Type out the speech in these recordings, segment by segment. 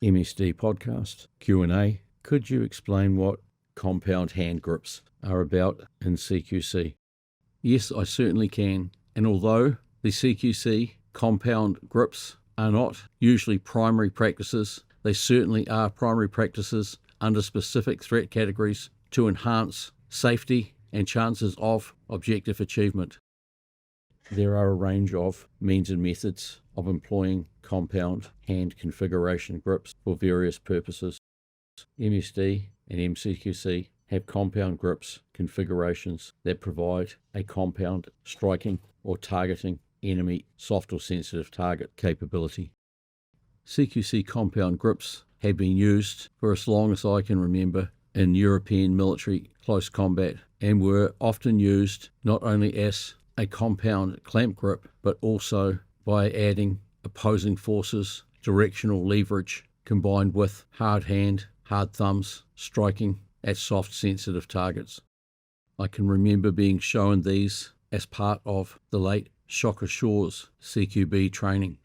MSD podcast Q&A. Could you explain what compound hand grips are about in CQC? Yes, I certainly can. And although the CQC compound grips are not usually primary practices, they certainly are primary practices under specific threat categories to enhance safety and chances of objective achievement. There are a range of means and methods of employing compound hand configuration grips for various purposes. MSD and MCQC have compound grips configurations that provide a compound striking or targeting enemy soft or sensitive target capability. CQC compound grips have been used for as long as I can remember in European military close combat and were often used not only as a compound clamp grip, but also by adding opposing forces, directional leverage, combined with hard hand, hard thumbs, striking at soft sensitive targets. I can remember being shown these as part of the late Shocker Shaw's CQB training.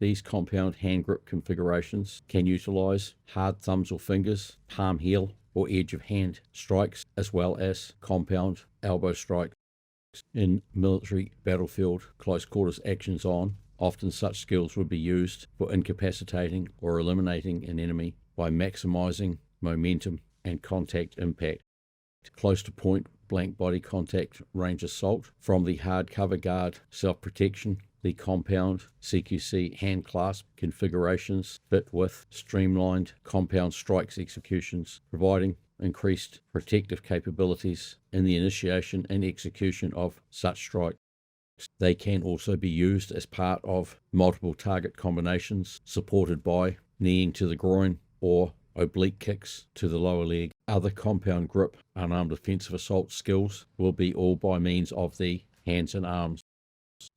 These compound hand grip configurations can utilize hard thumbs or fingers, palm heel or edge of hand strikes, as well as compound elbow strike. In military battlefield close quarters actions often such skills would be used for incapacitating or eliminating an enemy by maximizing momentum and contact impact. Close to point blank body contact range assault from the hard cover guard self-protection, the compound CQC hand clasp configurations fit with streamlined compound strikes executions, providing increased protective capabilities in the initiation and execution of such strikes. They can also be used as part of multiple target combinations supported by kneeing to the groin or oblique kicks to the lower leg. Other compound grip unarmed defensive assault skills will be all by means of the hands and arms.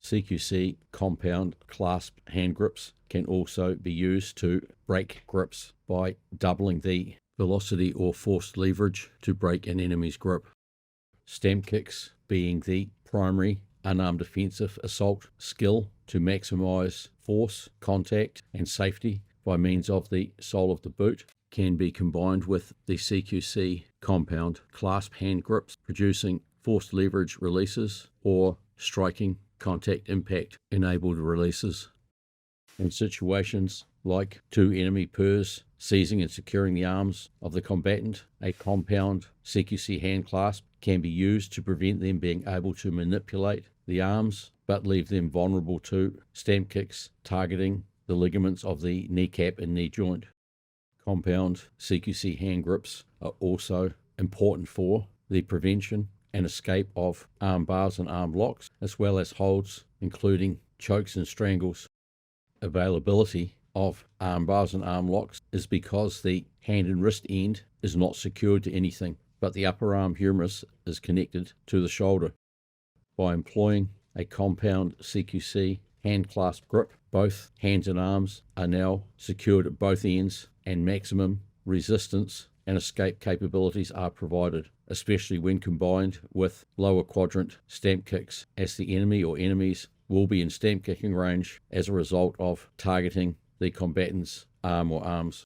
CQC compound clasp hand grips can also be used to break grips by doubling the velocity or forced leverage to break an enemy's grip. Stamp kicks being the primary unarmed defensive assault skill to maximize force, contact, and safety by means of the sole of the boot can be combined with the CQC compound clasp hand grips, producing forced leverage releases or striking contact impact enabled releases. In situations like two enemy purs seizing and securing the arms of the combatant, a compound CQC hand clasp can be used to prevent them being able to manipulate the arms but leave them vulnerable to stamp kicks targeting the ligaments of the kneecap and knee joint. Compound CQC hand grips are also important for the prevention and escape of arm bars and arm locks, as well as holds, including chokes and strangles. Availability of arm bars and arm locks is because the hand and wrist end is not secured to anything, but the upper arm humerus is connected to the shoulder. By employing a compound CQC hand clasp grip, both hands and arms are now secured at both ends and maximum resistance and escape capabilities are provided, especially when combined with lower quadrant stamp kicks, as the enemy or enemies will be in stamp kicking range as a result of targeting the combatant's arm or arms.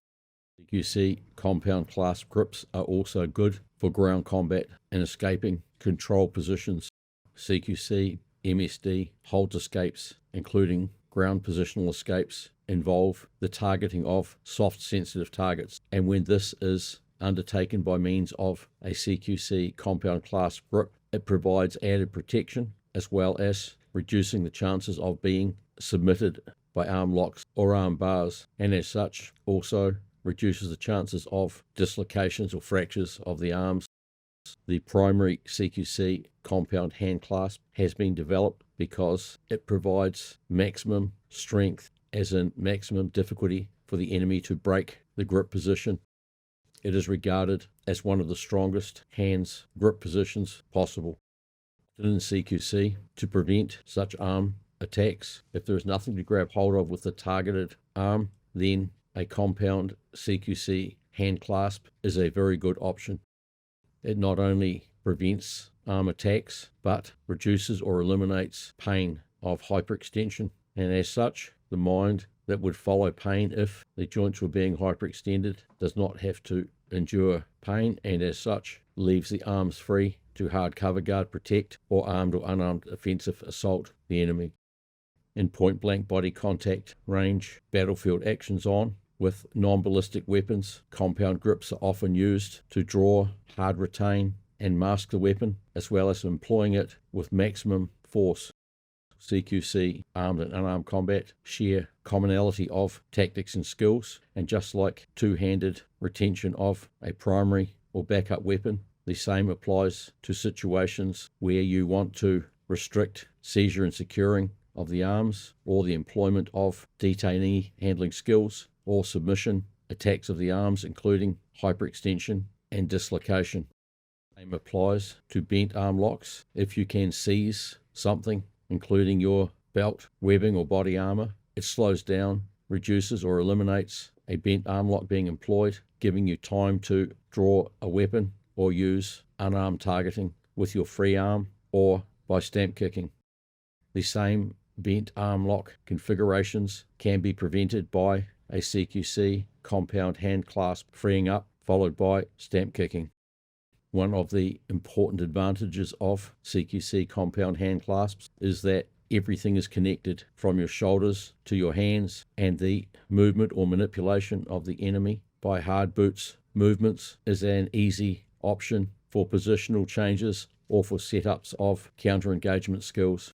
CQC compound clasp grips are also good for ground combat and escaping control positions. CQC MSD holds escapes, including ground positional escapes, involve the targeting of soft sensitive targets, and when this is undertaken by means of a CQC compound clasp grip, it provides added protection as well as reducing the chances of being submitted by arm locks or arm bars, and as such also reduces the chances of dislocations or fractures of the arms. The primary CQC compound hand clasp has been developed because it provides maximum strength, as in maximum difficulty for the enemy to break the grip position. It is regarded as one of the strongest hands grip positions possible. In CQC, to prevent such arm attacks, if there is nothing to grab hold of with the targeted arm, then a compound CQC hand clasp is a very good option. It not only prevents arm attacks, but reduces or eliminates pain of hyperextension, and as such, the mind that would follow pain if the joints were being hyperextended does not have to endure pain, and as such leaves the arms free to hard cover guard, protect, or armed or unarmed offensive assault the enemy. In point-blank body contact range battlefield actions on with non-ballistic weapons, compound grips are often used to draw, hard retain, and mask the weapon, as well as employing it with maximum force. CQC armed and unarmed combat share commonality of tactics and skills, and just like two-handed retention of a primary or backup weapon, the same applies to situations where you want to restrict seizure and securing of the arms, or the employment of detainee handling skills, or submission attacks of the arms, including hyperextension and dislocation. Same applies to bent arm locks. If you can seize something, including your belt, webbing, or body armor, it slows down, reduces, or eliminates a bent arm lock being employed, giving you time to draw a weapon or use unarmed targeting with your free arm or by stamp kicking. The same bent arm lock configurations can be prevented by a CQC compound hand clasp freeing up, followed by stamp kicking. One of the important advantages of CQC compound hand clasps is that everything is connected from your shoulders to your hands, and the movement or manipulation of the enemy by hard boots movements is an easy option for positional changes or for setups of counter-engagement skills.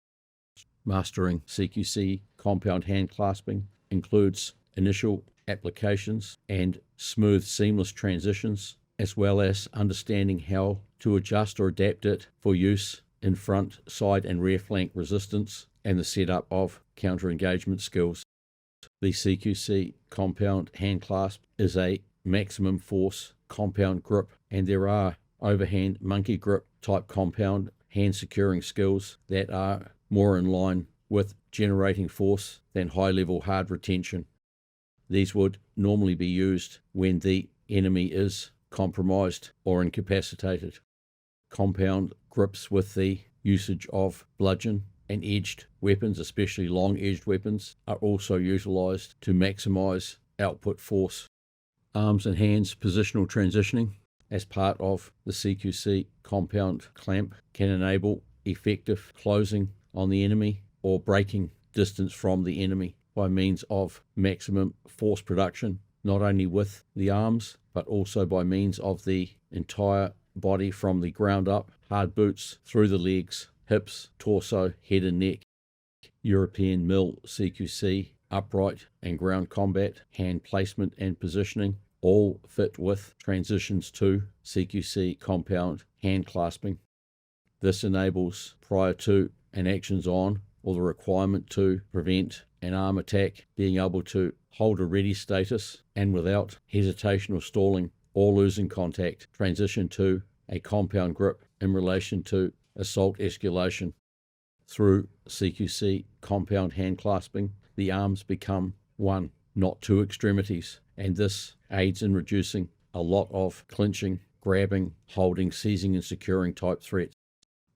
Mastering CQC compound hand clasping includes initial applications and smooth, seamless transitions, as well as understanding how to adjust or adapt it for use in front, side, and rear flank resistance and the setup of counter-engagement skills. The CQC compound hand clasp is a maximum force compound grip, and there are overhand monkey grip type compound hand securing skills that are more in line with generating force than high-level hard retention. These would normally be used when the enemy is compromised or incapacitated. Compound grips with the usage of bludgeon and edged weapons, especially long-edged weapons, are also utilized to maximize output force. Arms and hands positional transitioning as part of the CQC compound clamp can enable effective closing on the enemy or breaking distance from the enemy by means of maximum force production, not only with the arms, but also by means of the entire body from the ground up, hard boots through the legs, hips, torso, head and neck. European mill CQC, upright and ground combat, hand placement and positioning, all fit with transitions to CQC compound hand clasping. This enables, prior to an actions on or the requirement to prevent an arm attack, being able to hold a ready status and without hesitation or stalling or losing contact, transition to a compound grip in relation to assault escalation. Through CQC compound hand clasping, the arms become one, not two extremities, and this aids in reducing a lot of clinching, grabbing, holding, seizing and securing type threats.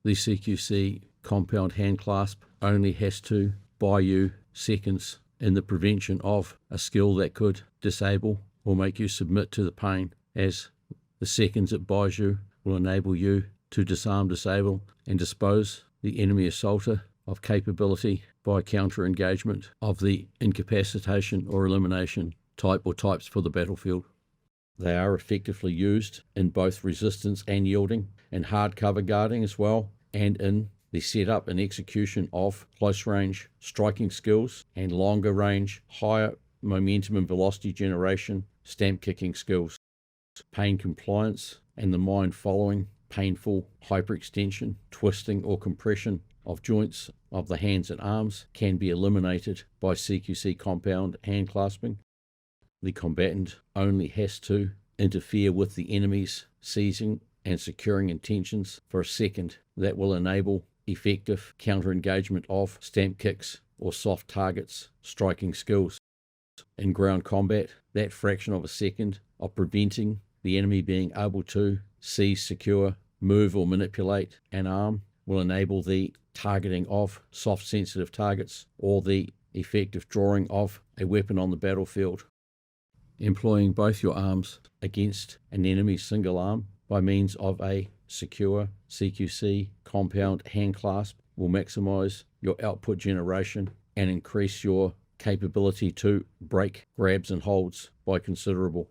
The CQC compound hand clasp only has to buy you seconds in the prevention of a skill that could disable or make you submit to the pain, as the seconds it buys you will enable you to disarm, disable and dispose the enemy assaulter of capability by counter-engagement of the incapacitation or elimination type or types for the battlefield. They are effectively used in both resistance and yielding and hard cover guarding as well, and in the setup and execution of close range striking skills and longer range, higher momentum and velocity generation stamp kicking skills. Pain compliance and the mind following painful hyperextension, twisting or compression of joints of the hands and arms can be eliminated by CQC compound hand clasping. The combatant only has to interfere with the enemy's seizing and securing intentions for a second that will enable effective counter-engagement of stamp kicks or soft targets striking skills. In ground combat, that fraction of a second of preventing the enemy being able to seize, secure, move or manipulate an arm will enable the targeting of soft sensitive targets or the effective drawing of a weapon on the battlefield. Employing both your arms against an enemy's single arm by means of a secure CQC compound hand clasp will maximize your output generation and increase your capability to break grabs and holds by considerable.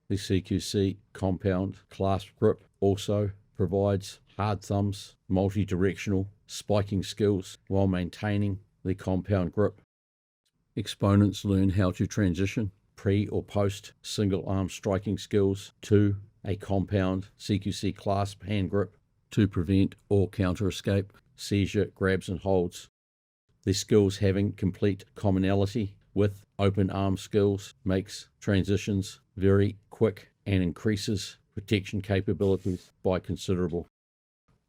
The CQC compound clasp grip also provides hard thumbs, multi-directional spiking skills while maintaining the compound grip. Exponents learn how to transition pre or post single arm striking skills to a compound CQC clasp hand grip to prevent or counter escape, seizure, grabs and holds. The skills having complete commonality with open arm skills makes transitions very quick and increases protection capabilities by considerable.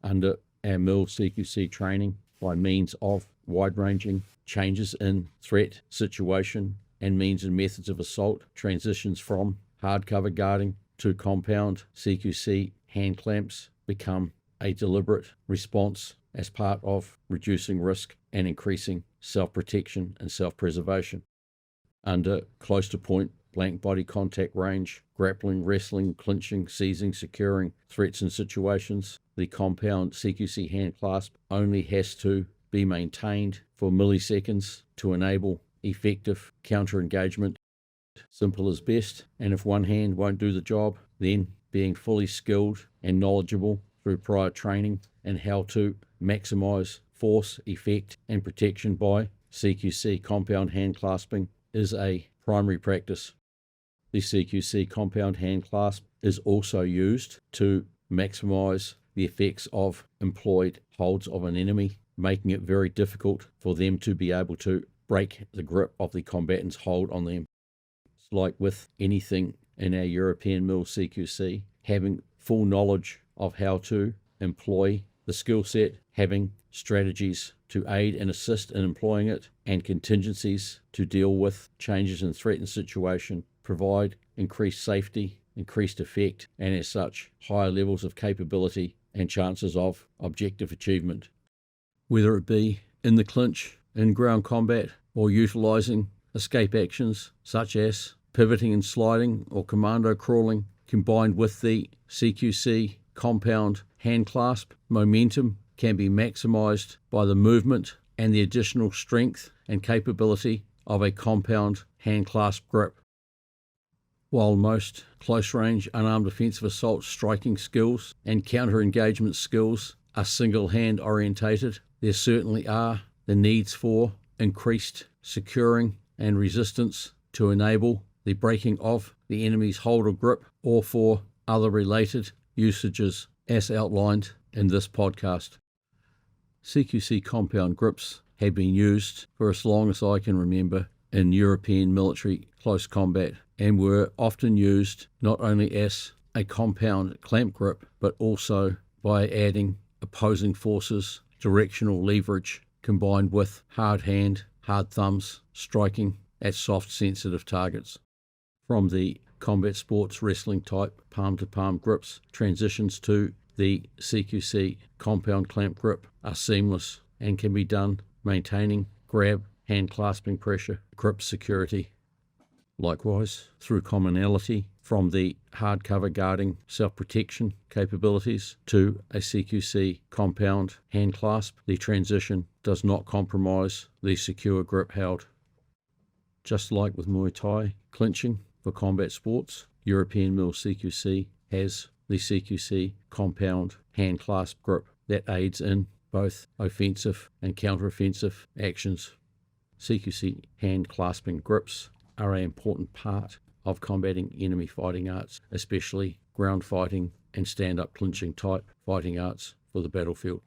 Under our MIL CQC training, by means of wide-ranging changes in threat, situation, and means and methods of assault, transitions from hardcover guarding to compound CQC hand clamps become a deliberate response as part of reducing risk and increasing self-protection and self-preservation. Under close to point blank body contact range, grappling, wrestling, clinching, seizing, securing, threats and situations, the compound CQC hand clasp only has to be maintained for milliseconds to enable effective counter-engagement. Simple as best, and if one hand won't do the job, then being fully skilled and knowledgeable through prior training and how to maximize force, effect, and protection by CQC compound hand clasping is a primary practice. The CQC compound hand clasp is also used to maximize the effects of employed holds of an enemy, making it very difficult for them to be able to break the grip of the combatant's hold on them. It's like with anything in our European MIL CQC, having full knowledge of how to employ the skill set, having strategies to aid and assist in employing it, and contingencies to deal with changes in threat and situation, provide increased safety, increased effect, and as such, higher levels of capability and chances of objective achievement. Whether it be in the clinch, in ground combat, or utilising escape actions such as pivoting and sliding or commando crawling, combined with the CQC compound hand clasp, momentum can be maximised by the movement and the additional strength and capability of a compound hand clasp grip. While most close-range unarmed offensive assault striking skills and counter-engagement skills are single-hand orientated, there certainly are the needs for increased securing and resistance to enable the breaking of the enemy's hold or grip, or for other related usages as outlined in this podcast. CQC compound grips have been used for as long as I can remember in European military close combat, and were often used not only as a compound clamp grip, but also by adding opposing forces, directional leverage, combined with hard hand, hard thumbs, striking at soft sensitive targets. From the combat sports wrestling type palm-to-palm grips, transitions to the CQC compound clamp grip are seamless and can be done maintaining grab, hand clasping pressure, grip security. Likewise, through commonality from the hardcover guarding self-protection capabilities to a CQC compound hand clasp, the transition does not compromise the secure grip held. Just like with Muay Thai clinching for combat sports, European MIL CQC has the CQC compound hand clasp grip that aids in both offensive and counter-offensive actions. CQC hand clasping grips are an important part of combating enemy fighting arts, especially ground fighting and stand-up clinching type fighting arts for the battlefield.